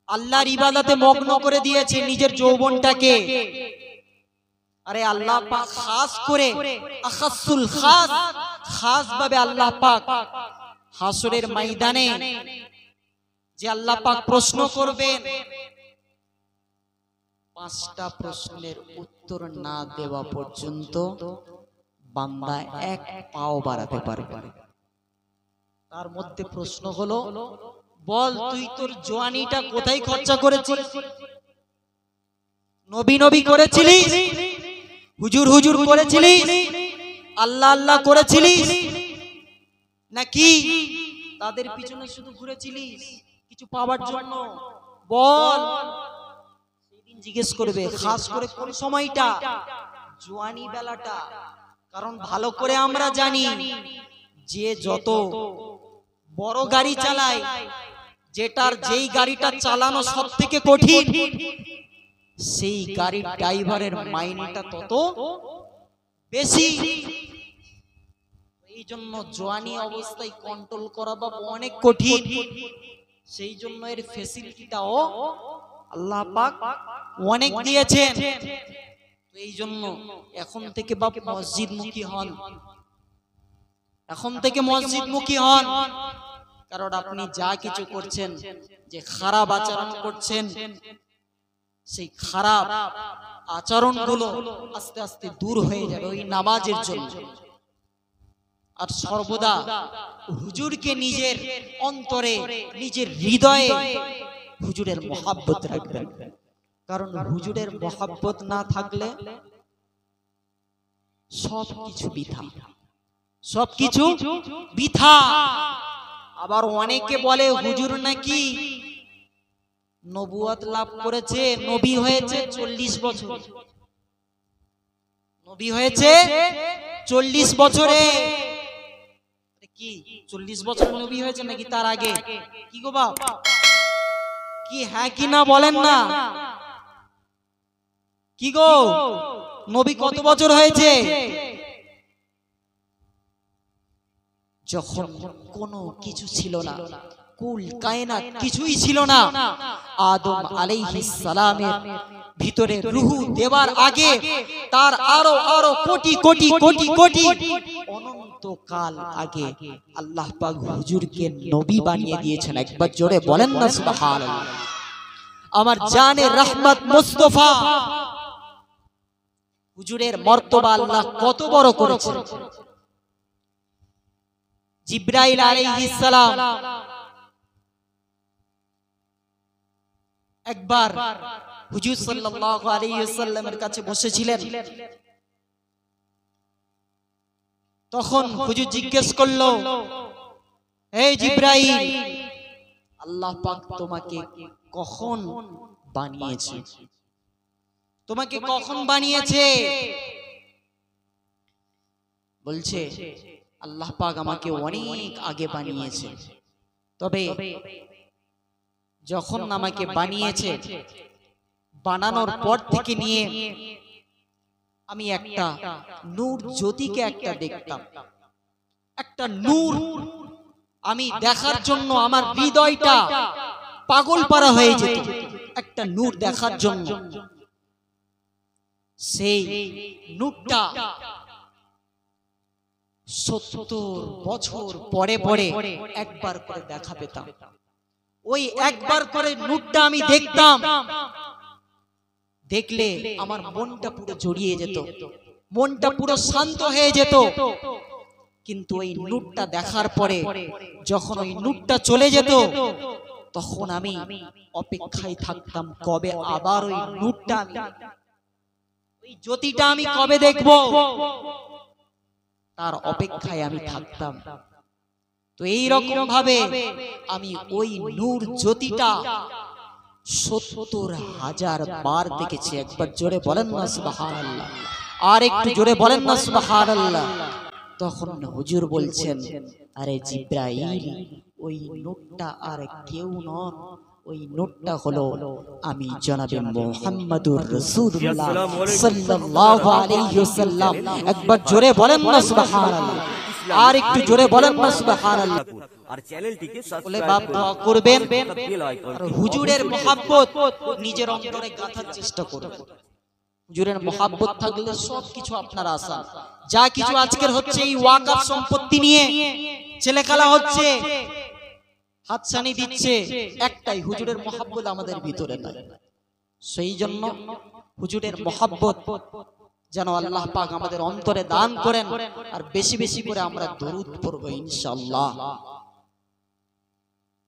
Speaker 1: আল্লাহর ইবাদতে মগ্ন করে দিয়েছে নিজের যৌবনটাকে। আরে আল্লাহ পাক খাস করে, আখাসুল খাস, খাস ভাবে আল্লাহ পাক হাসরের ময়দানে যে আল্লাহ পাক প্রশ্ন করবেন, 5টা প্রশ্নের উত্তর না দেওয়া পর্যন্ত বান্দা এক পাও বাড়াতে পারবে না। তার মধ্যে প্রশ্ন হলো, বল তুই তোর জওয়ানিটা কোথায় খরচা করেছিস? নবী নবী করেছিলিস, হুজুর হুজুর করেছিলিস, আল্লাহ আল্লাহ করেছিলিস, নাকি তাদের পিছনে শুধু ঘুরেছিলিস কিছু পাওয়ার জন্য? বল। সেদিন জিজ্ঞেস করবে, খাস করে কোন সময়টা? জওয়ানি বেলাটা। কারণ ভালো করে আমরা জানি যে যত বড় গাড়ি চালায়, যেই গাড়িটা চালানো সব থেকে কঠিন, সেই গাড়ির ড্রাইভারের মাইনেটা তত বেশি। এই জন্য জওয়ানি অবস্থায় কন্ট্রোল করা বাবা অনেক কঠিন। সেই জন্য এর ফ্যাসিলিটিটাও আল্লাহ পাক অনেক দিয়েছেন। তো এই জন্য এখন থেকে বাপ মসজিদমুখী হন, এখন থেকে মসজিদমুখী হন। কারণ আপনি যা কিছু করছেন, যে খারাপ আচরণ করছেন, সেই খারাপ আচরণগুলো আস্তে আস্তে দূর হয়ে যাবে ওই নামাজের জন্য। আর সর্বদা হুজুরকে নিজের অন্তরে, নিজের হৃদয়ে হুজুরের মহব্বত রাখবেন। কারণ হুজুরের মহব্বত না থাকলে সবকিছু বৃথা, সবকিছু বৃথা। আবার অনেকে বলে হুজুর নাকি নবুয়ত লাভ করেছে, নবী হয়েছে 40 বছর, নবী হয়েছে 40 বছরে। কি 40 বছর নবী হয়েছে নাকি তার আগে? কি গো বাপ, কি হ্যাঁ কি না বলেন না? কি গো, নবী কত বছর হয়েছে? যখন কোনো কিছু ছিল না, কুল কায়নাত কিছুই ছিল না, আদম আলাইহিস সালামের ভিতরে রূহ দেওয়ার আগে তার আরো আরো কোটি কোটি কোটি কোটি অনন্তকাল আগে আল্লাহ পাক হুজুরকে নবী বানিয়ে দিয়েছেন। একবার জোরে বলেন না সুবহানাল্লাহ। আমার জানে রহমত মুস্তাফা হুজুরের মর্তবা আল্লাহ কত বড় করেছেন। জিবরাইল আলাইহিস সালাম একবার হুজুর সাল্লাল্লাহু আলাইহি ওয়াসাল্লামের কাছে বসেছিলেন। তখন হুজুর জিজ্ঞেস করলো, হে জিবরাইল, আল্লাহ পাক তোমাকে কখন বানিয়েছে? তোমাকে কখন বানিয়েছে? বলছে আল্লাহ পাক আমাকে অনেক আগে বানিয়েছে, তবে যখন আমাকে বানিয়েছে, বানানোর পর থেকে নিয়ে আমি একটা নূর জ্যোতিকে একটা দেখতাম, একটা নূর আমি দেখার জন্য আমার হৃদয়টা পাগল পারা হয়ে যেত, একটা নূর দেখার জন্য। সেই নূরটা 70 বছর পরে পরে একবার করে দেখা পেতাম। ওই একবার করে নূরটা আমি দেখতাম, দেখলে আমার মনটা পুরো জড়িয়ে যেত, মনটা পুরো শান্ত হয়ে যেত। কিন্তু ওই নূরটা দেখার পরে যখন ওই নূরটা চলে যেত, তখন আমি অপেক্ষায় থাকতাম কবে আবার ওই নূরটা, ওই জ্যোতিটা আমি কবে দেখব, তার অপেক্ষায় আমি থাকতাম। তো এই রকম ভাবে আমি ওই নূর জ্যোতিটা 70,000 বার দেখেছি। একবার জোরে বলেন না সুবহানাল্লাহ, আর একটু জোরে বলেন না সুবহানাল্লাহ। তখন হুজুর বলছেন, আরে জিব্রাইল, ওই নূরটা আর কেউ নন, ওই নূরটা হলো আমি জনাবে মুহাম্মাদুর রাসূলুল্লাহ সাল্লাল্লাহু আলাইহি ওয়াসাল্লাম। একবার জোরে বলেন না সুবহানাল্লাহ, আর একটু জোরে বলেন না সুবহানাল্লাহ।
Speaker 2: আর চ্যানেলটিকে
Speaker 1: বলে
Speaker 2: সাবস্ক্রাইব
Speaker 1: বাপ
Speaker 2: করুন,
Speaker 1: দোয়া করবেন,
Speaker 2: বেল আইকন
Speaker 1: আর হুজুরের মহব্বত নিজের অন্তরে গাঁথার চেষ্টা করবেন। হুজুরের মহব্বত থাকলে সবকিছু আপনার আসান। যা কিছু আজকের হচ্ছে এই ওয়াকফ সম্পত্তি নিয়ে ছেলে খেলা হচ্ছে, হাতছানি দিচ্ছে, একটাই হুজুরের মহব্বত আমাদের ভিতরে নাই। সেই জন্য হুজুরের মহব্বত যেন আল্লাহ পাক আমাদের অন্তরে দান করেন, আর বেশি বেশি করে আমরা দরুদ পড়ব ইনশাআল্লাহ।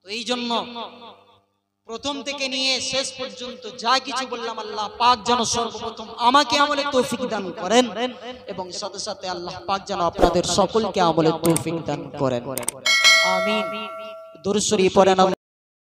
Speaker 1: তো এই জন্য প্রথম থেকে নিয়ে শেষ পর্যন্ত যা কিছু বললাম, আল্লাহ পাক যেন সর্বপ্রথম আমাকে আমলে তৌফিক দান করেন, এবং সাথে সাথে আল্লাহ পাক যেন আপনাদের সকলকে আমলে তৌফিক দান করেন। আমিন। দরুদ শরীফ পড়েন।